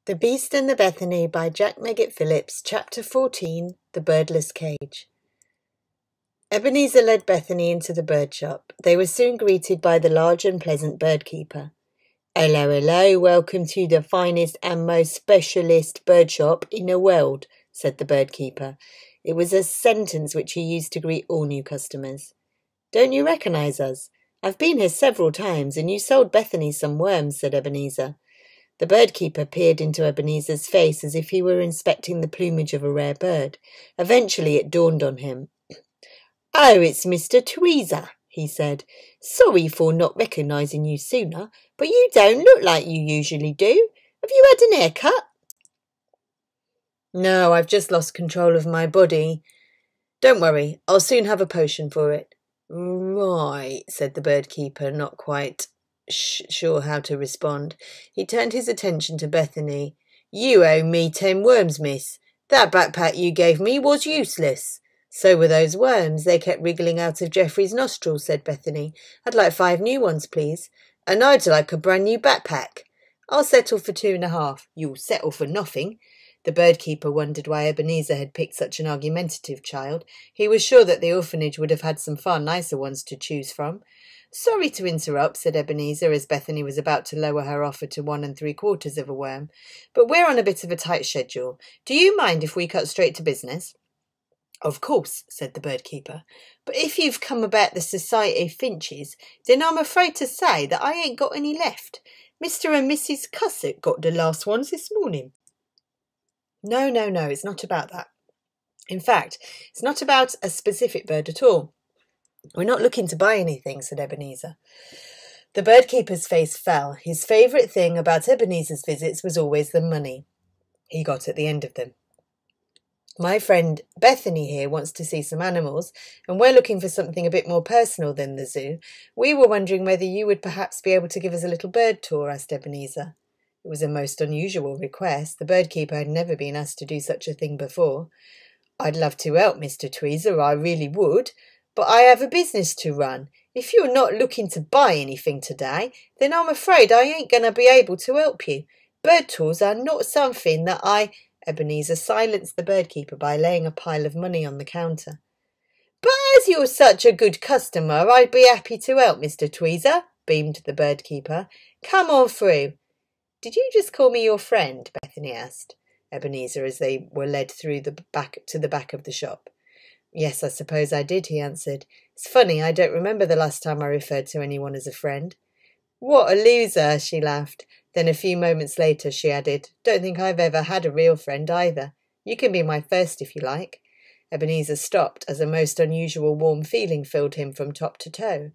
The Beast and the Bethany by Jack Meggitt Phillips, Chapter 14, The Birdless Cage. Ebenezer led Bethany into the bird shop. They were soon greeted by the large and pleasant bird keeper. "Hello, hello, welcome to the finest and most specialist bird shop in the world," said the bird keeper. It was a sentence which he used to greet all new customers. "Don't you recognize us? I've been here several times, and you sold Bethany some worms," said Ebenezer. The bird keeper peered into Ebenezer's face as if he were inspecting the plumage of a rare bird. Eventually it dawned on him. "Oh, it's Mr. Tweezer," he said. "Sorry for not recognizing you sooner, but you don't look like you usually do. Have you had an haircut?" "No, I've just lost control of my body. Don't worry, I'll soon have a potion for it." "Right," said the bird keeper, not quite sure how to respond. He turned his attention to Bethany. "You owe me 10 worms, miss. That backpack you gave me was useless." "So were those worms. They kept wriggling out of Geoffrey's nostrils," said Bethany. "I'd like 5 new ones, please." "And I'd like a brand new backpack." "I'll settle for 2.5. "You'll settle for nothing." The bird keeper wondered why Ebenezer had picked such an argumentative child. He was sure that the orphanage would have had some far nicer ones to choose from. "Sorry to interrupt," said Ebenezer, as Bethany was about to lower her offer to 1 3/4 of a worm, "but we're on a bit of a tight schedule. Do you mind if we cut straight to business?" "Of course," said the bird keeper, "but if you've come about the Society Finches, then I'm afraid to say that I ain't got any left. Mr. and Mrs. Cussett got the last ones this morning." No, it's not about that. In fact, it's not about a specific bird at all. "We're not looking to buy anything," said Ebenezer. The bird keeper's face fell. His favourite thing about Ebenezer's visits was always the money he got at the end of them. "My friend Bethany here wants to see some animals, and we're looking for something a bit more personal than the zoo. We were wondering whether you would perhaps be able to give us a little bird tour," asked Ebenezer. It was a most unusual request. The bird keeper had never been asked to do such a thing before. "I'd love to help, Mr. Tweezer, I really would. But I have a business to run. If you're not looking to buy anything today, then I'm afraid I ain't going to be able to help you. Bird tours are not something that Ebenezer silenced the bird keeper by laying a pile of money on the counter. "But as you're such a good customer, I'd be happy to help, Mr. Tweezer," beamed the bird keeper. "Come on through." "Did you just call me your friend?" Bethany asked Ebenezer as they were led through the back of the shop. "Yes, I suppose I did," he answered. "It's funny, I don't remember the last time I referred to anyone as a friend." "What a loser," she laughed. Then a few moments later she added, "Don't think I've ever had a real friend either. You can be my first if you like." Ebenezer stopped as a most unusual warm feeling filled him from top to toe.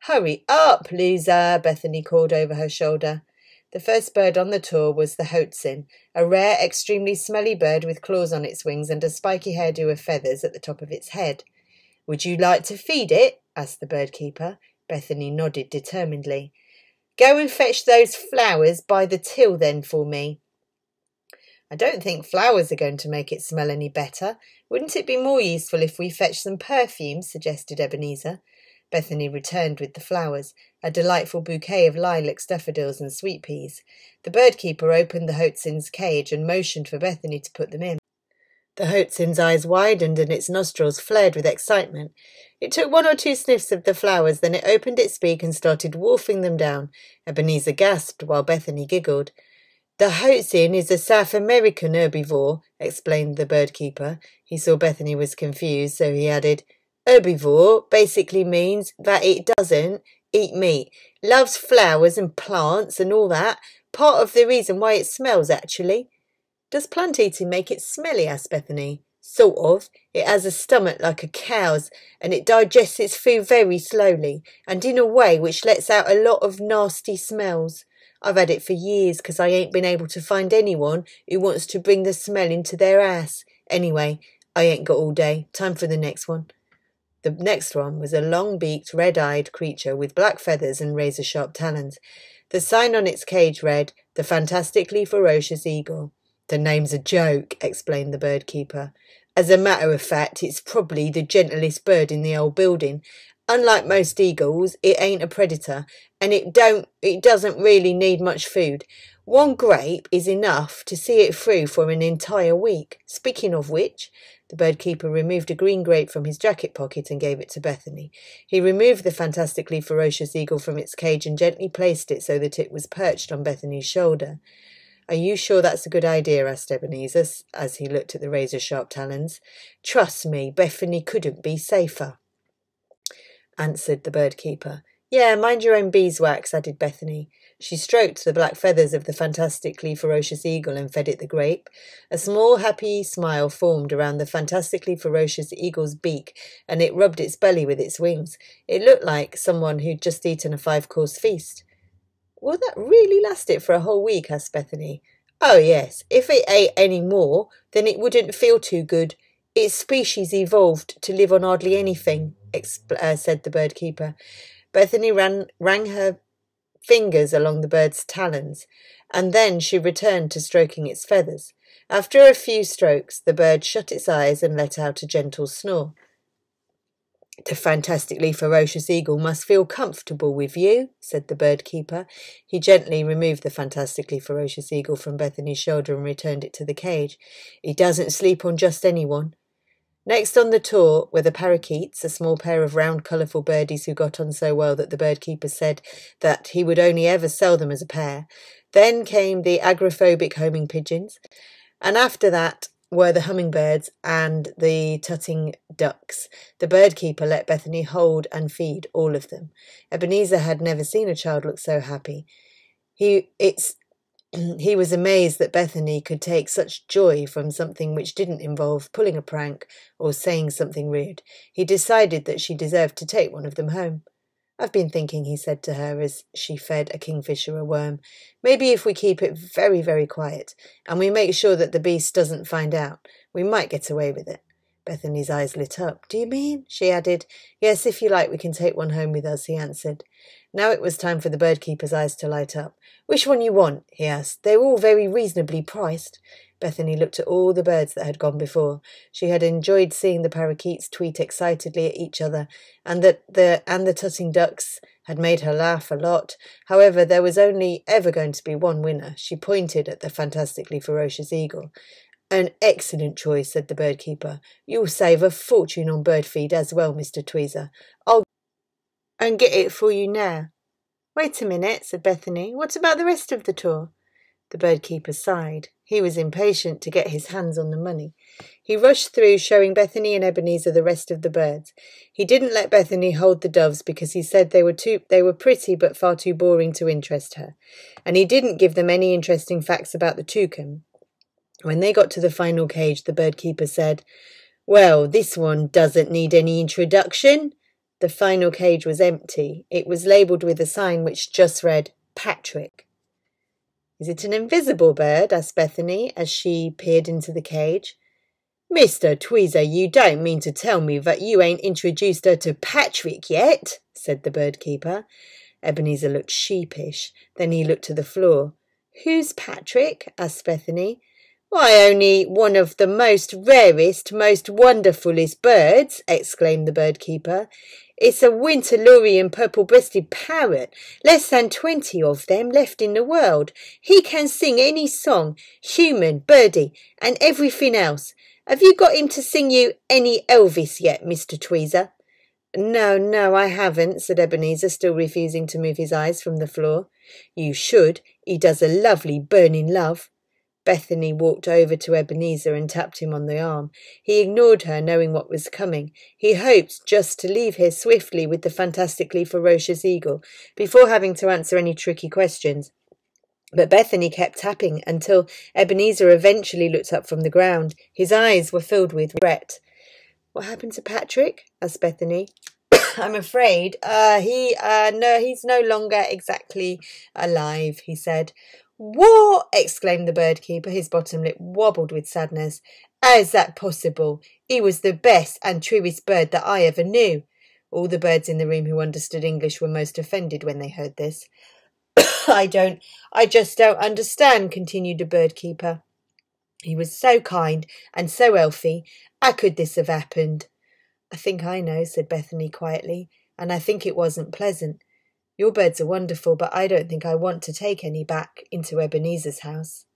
"Hurry up, loser," Bethany called over her shoulder. The first bird on the tour was the hoatzin, a rare, extremely smelly bird with claws on its wings and a spiky hairdo of feathers at the top of its head. "Would you like to feed it?" asked the bird keeper. Bethany nodded determinedly. "Go and fetch those flowers by the till then for me." "I don't think flowers are going to make it smell any better. Wouldn't it be more useful if we fetched some perfume?" suggested Ebenezer. Bethany returned with the flowers, a delightful bouquet of lilacs, daffodils and sweet peas. The bird keeper opened the hoatzin's cage and motioned for Bethany to put them in. The hoatzin's eyes widened and its nostrils flared with excitement. It took 1 or 2 sniffs of the flowers, then it opened its beak and started wolfing them down. Ebenezer gasped while Bethany giggled. "The hoatzin is a South American herbivore," explained the bird keeper. He saw Bethany was confused, so he added, "Herbivore basically means that it doesn't eat meat. Loves flowers and plants and all that. Part of the reason why it smells, actually." "Does plant eating make it smelly?" asked Bethany. "Sort of. It has a stomach like a cow's, and it digests its food very slowly, and in a way which lets out a lot of nasty smells. I've had it for years because I ain't been able to find anyone who wants to bring the smell into their ass. Anyway, I ain't got all day. Time for the next one." The next one was a long-beaked, red-eyed creature with black feathers and razor-sharp talons. The sign on its cage read, "The Fantastically Ferocious Eagle." "The name's a joke," explained the bird keeper. "As a matter of fact, it's probably the gentlest bird in the old building. Unlike most eagles, it ain't a predator, and it doesn't really need much food. One grape is enough to see it through for an entire week. Speaking of which, the bird keeper removed a green grape from his jacket pocket and gave it to Bethany. He removed the fantastically ferocious eagle from its cage and gently placed it so that it was perched on Bethany's shoulder. "Are you sure that's a good idea?" asked Ebenezer, as he looked at the razor-sharp talons. "Trust me, Bethany couldn't be safer," answered the bird keeper. "Yeah, mind your own beeswax," added Bethany. She stroked the black feathers of the fantastically ferocious eagle and fed it the grape. A small, happy smile formed around the fantastically ferocious eagle's beak, and it rubbed its belly with its wings. It looked like someone who'd just eaten a 5-course feast. "Will that really last it for a whole week?" asked Bethany. "Oh, yes. If it ate any more, then it wouldn't feel too good. Its species evolved to live on hardly anything," said the bird keeper. Bethany ran her fingers along the bird's talons, and then she returned to stroking its feathers. After a few strokes, the bird shut its eyes and let out a gentle snore. "The fantastically ferocious eagle must feel comfortable with you," said the bird keeper. He gently removed the fantastically ferocious eagle from Bethany's shoulder and returned it to the cage. "He doesn't sleep on just anyone." Next on the tour were the parakeets, a small pair of round, colourful birdies who got on so well that the bird keeper said that he would only ever sell them as a pair. Then came the agoraphobic homing pigeons, and after that were the hummingbirds and the tutting ducks. The bird keeper let Bethany hold and feed all of them. Ebenezer had never seen a child look so happy. He was amazed that Bethany could take such joy from something which didn't involve pulling a prank or saying something rude. He decided that she deserved to take one of them home. "I've been thinking," he said to her as she fed a kingfisher a worm, "maybe if we keep it very, very quiet, and we make sure that the beast doesn't find out, we might get away with it." Bethany's eyes lit up. "Do you mean?" she added. "Yes, if you like, we can take one home with us," he answered. Now it was time for the bird keeper's eyes to light up. "Which one you want?" he asked. "They're all very reasonably priced." Bethany looked at all the birds that had gone before. She had enjoyed seeing the parakeets tweet excitedly at each other, and the tutting ducks had made her laugh a lot. However, there was only ever going to be one winner. She pointed at the fantastically ferocious eagle. "An excellent choice," said the bird keeper. "You'll save a fortune on bird feed as well, Mr. Tweezer. I'll and get it for you now." "Wait a minute," said Bethany. "What about the rest of the tour?" The bird keeper sighed. He was impatient to get his hands on the money. He rushed through, showing Bethany and Ebenezer the rest of the birds. He didn't let Bethany hold the doves because he said they were pretty but far too boring to interest her. And he didn't give them any interesting facts about the toucan. When they got to the final cage, the bird keeper said, "Well, this one doesn't need any introduction." The final cage was empty. It was labelled with a sign which just read, "Patrick." "Is it an invisible bird?" asked Bethany as she peered into the cage. "Mr. Tweezer, you don't mean to tell me that you ain't introduced her to Patrick yet?" said the bird keeper. Ebenezer looked sheepish. Then he looked to the floor. "Who's Patrick?" asked Bethany. "Why, only one of the most rarest, most wonderfulest birds," exclaimed the bird keeper. "It's a Winterlurian purple-breasted parrot, less than 20 of them left in the world. He can sing any song, human, birdie, and everything else. Have you got him to sing you any Elvis yet, Mr. Tweezer?" No, I haven't," said Ebenezer, still refusing to move his eyes from the floor. "You should. He does a lovely burning love." Bethany walked over to Ebenezer and tapped him on the arm. He ignored her, knowing what was coming. He hoped just to leave here swiftly with the fantastically ferocious eagle, before having to answer any tricky questions. But Bethany kept tapping until Ebenezer eventually looked up from the ground. His eyes were filled with regret. "What happened to Patrick?" asked Bethany. "I'm afraid, he's no longer exactly alive," he said. "What?" exclaimed the bird keeper. His bottom lip wobbled with sadness. "How's that possible? He was the best and truest bird that I ever knew." All the birds in the room who understood English were most offended when they heard this. I just don't understand," continued the bird keeper. "He was so kind and so healthy. How could this have happened?" "I think I know," said Bethany quietly, "and I think it wasn't pleasant." Your birds are wonderful, but I don't think I want to take any back into Ebenezer's house.